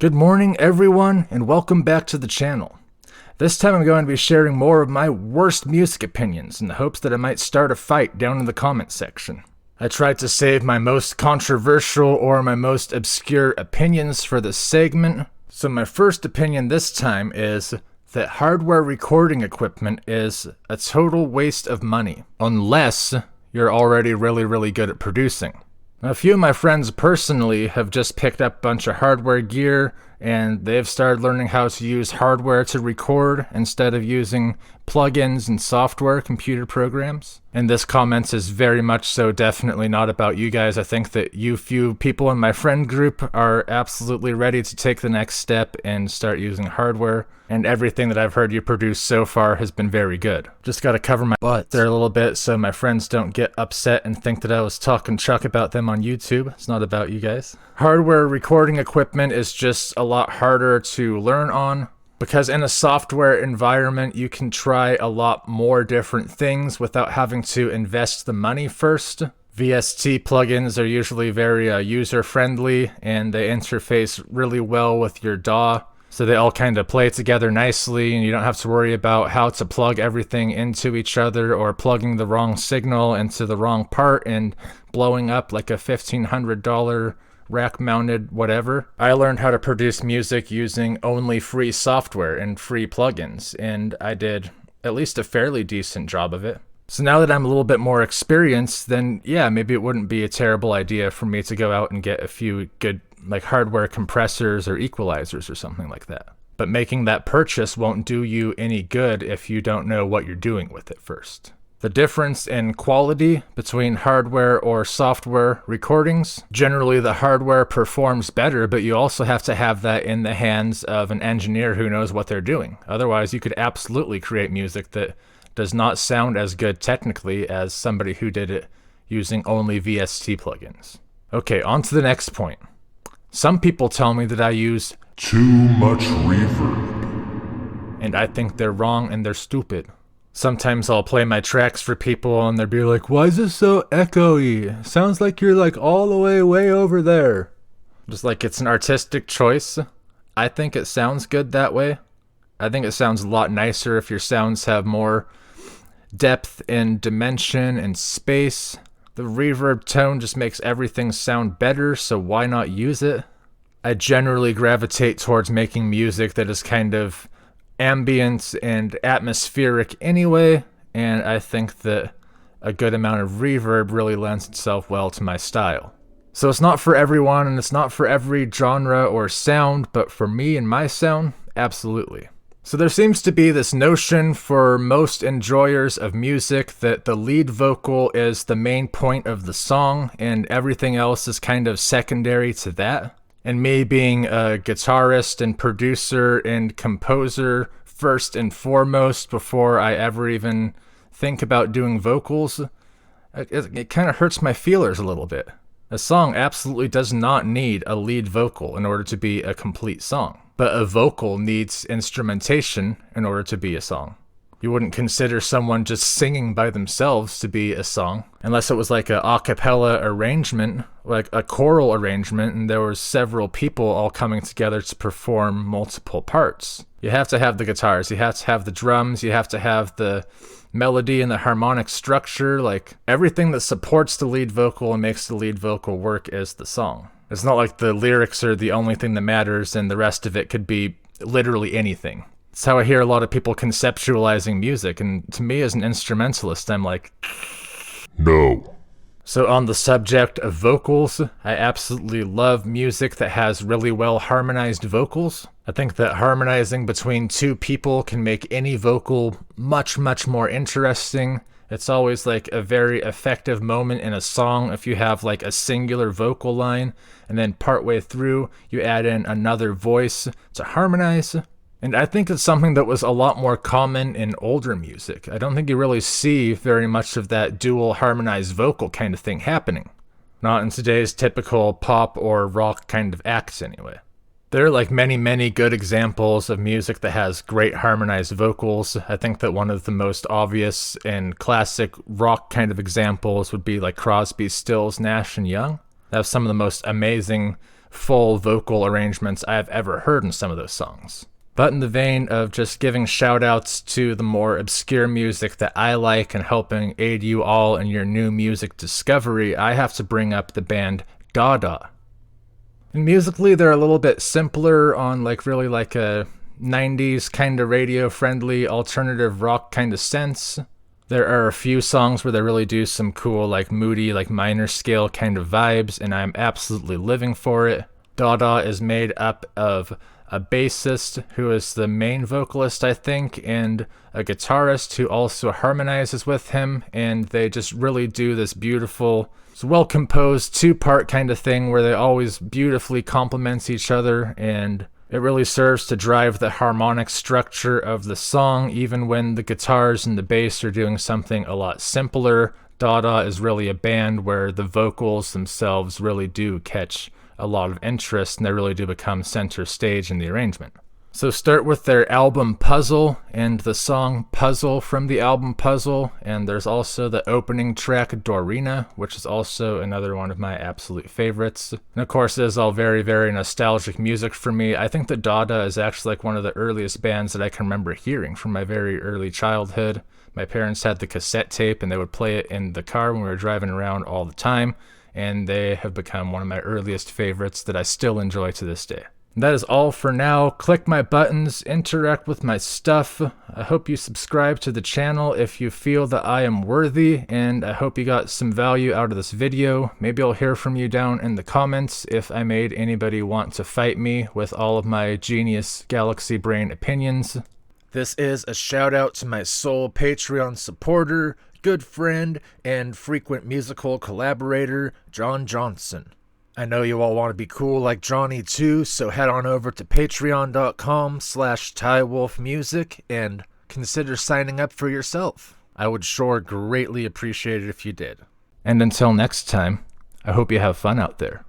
Good morning, everyone, and welcome back to the channel. This time I'm going to be sharing more of my worst music opinions in the hopes that I might start a fight down in the comment section. I tried to save my most controversial or my most obscure opinions for this segment, so my first opinion this time is that hardware recording equipment is a total waste of money, unless you're already really good at producing. A few of my friends personally have just picked up a bunch of hardware gear and they've started learning how to use hardware to record instead of using plugins and software computer programs. And this comment is very much so definitely not about you guys. I think that you few people in my friend group are absolutely ready to take the next step and start using hardware. And everything that I've heard you produce so far has been very good. Just gotta cover my butt there a little bit so my friends don't get upset and think that I was talking chuck about them on YouTube. It's not about you guys. Hardware recording equipment is just a lot harder to learn on, because in a software environment you can try a lot more different things without having to invest the money first. VST plugins are usually very user-friendly and they interface really well with your DAW. So they all kind of play together nicely and you don't have to worry about how to plug everything into each other or plugging the wrong signal into the wrong part and blowing up like a $1,500 rack-mounted whatever. I learned how to produce music using only free software and free plugins, and I did at least a fairly decent job of it. So now that I'm a little bit more experienced, then yeah, maybe it wouldn't be a terrible idea for me to go out and get a few good like hardware compressors or equalizers or something like that. But making that purchase won't do you any good if you don't know what you're doing with it first. The difference in quality between hardware or software recordings, generally the hardware performs better, but you also have to have that in the hands of an engineer who knows what they're doing. Otherwise, you could absolutely create music that does not sound as good technically as somebody who did it using only VST plugins. Okay, on to the next point. Some people tell me that I use too much reverb. And I think they're wrong and they're stupid. Sometimes I'll play my tracks for people and they'll be like, why is this so echoey? Sounds like you're like all the way over there. Just like it's an artistic choice. I think it sounds good that way. I think it sounds a lot nicer if your sounds have more depth and dimension and space. The reverb tone just makes everything sound better, so why not use it? I generally gravitate towards making music that is kind of ambient and atmospheric anyway, and I think that a good amount of reverb really lends itself well to my style. So it's not for everyone, and it's not for every genre or sound, but for me and my sound, absolutely. So there seems to be this notion for most enjoyers of music that the lead vocal is the main point of the song and everything else is kind of secondary to that. And me being a guitarist and producer and composer first and foremost before I ever even think about doing vocals, it kind of hurts my feelers a little bit. A song absolutely does not need a lead vocal in order to be a complete song. But a vocal needs instrumentation in order to be a song. You wouldn't consider someone just singing by themselves to be a song, unless it was like a cappella arrangement, like a choral arrangement, and there were several people all coming together to perform multiple parts. You have to have the guitars, you have to have the drums, you have to have the melody and the harmonic structure, like everything that supports the lead vocal and makes the lead vocal work is the song. It's not like the lyrics are the only thing that matters and the rest of it could be literally anything. It's how I hear a lot of people conceptualizing music, and to me as an instrumentalist, I'm like, no. So on the subject of vocals, I absolutely love music that has really well harmonized vocals. I think that harmonizing between two people can make any vocal much more interesting. It's always like a very effective moment in a song if you have like a singular vocal line and then partway through you add in another voice to harmonize. And I think it's something that was a lot more common in older music. I don't think you really see very much of that dual harmonized vocal kind of thing happening. Not in today's typical pop or rock kind of acts anyway. There are like many good examples of music that has great harmonized vocals. I think that one of the most obvious and classic rock kind of examples would be like Crosby, Stills, Nash & Young. They have some of the most amazing full vocal arrangements I have ever heard in some of those songs. But in the vein of just giving shout-outs to the more obscure music that I like and helping aid you all in your new music discovery, I have to bring up the band Dada. And musically, they're a little bit simpler on really like a 90s kind of radio-friendly alternative rock kind of sense. There are a few songs where they really do some cool, moody, minor scale kind of vibes, and I'm absolutely living for it. Dada is made up of a bassist who is the main vocalist, I think, and a guitarist who also harmonizes with him, and they just really do this beautiful, well-composed two-part kind of thing where they always beautifully complement each other, and it really serves to drive the harmonic structure of the song, even when the guitars and the bass are doing something a lot simpler. Dada is really a band where the vocals themselves really do catch a lot of interest, and they really do become center stage in the arrangement. So start with their album Puzzle and the song Puzzle from the album Puzzle, and there's also the opening track Dorina, which is also another one of my absolute favorites. And of course, it is all very, very nostalgic music for me. I think that Dada is actually one of the earliest bands that I can remember hearing from my very early childhood. My parents had the cassette tape, and they would play it in the car when we were driving around all the time, and they have become one of my earliest favorites that I still enjoy to this day. That is all for now. Click my buttons, interact with my stuff. I hope you subscribe to the channel if you feel that I am worthy, and I hope you got some value out of this video. Maybe I'll hear from you down in the comments if I made anybody want to fight me with all of my genius galaxy brain opinions. This is a shout out to my sole Patreon supporter, good friend, and frequent musical collaborator, John Johnson. I know you all want to be cool like Johnny too, so head on over to patreon.com/TyWolfMusic and consider signing up for yourself. I would sure greatly appreciate it if you did. And until next time, I hope you have fun out there.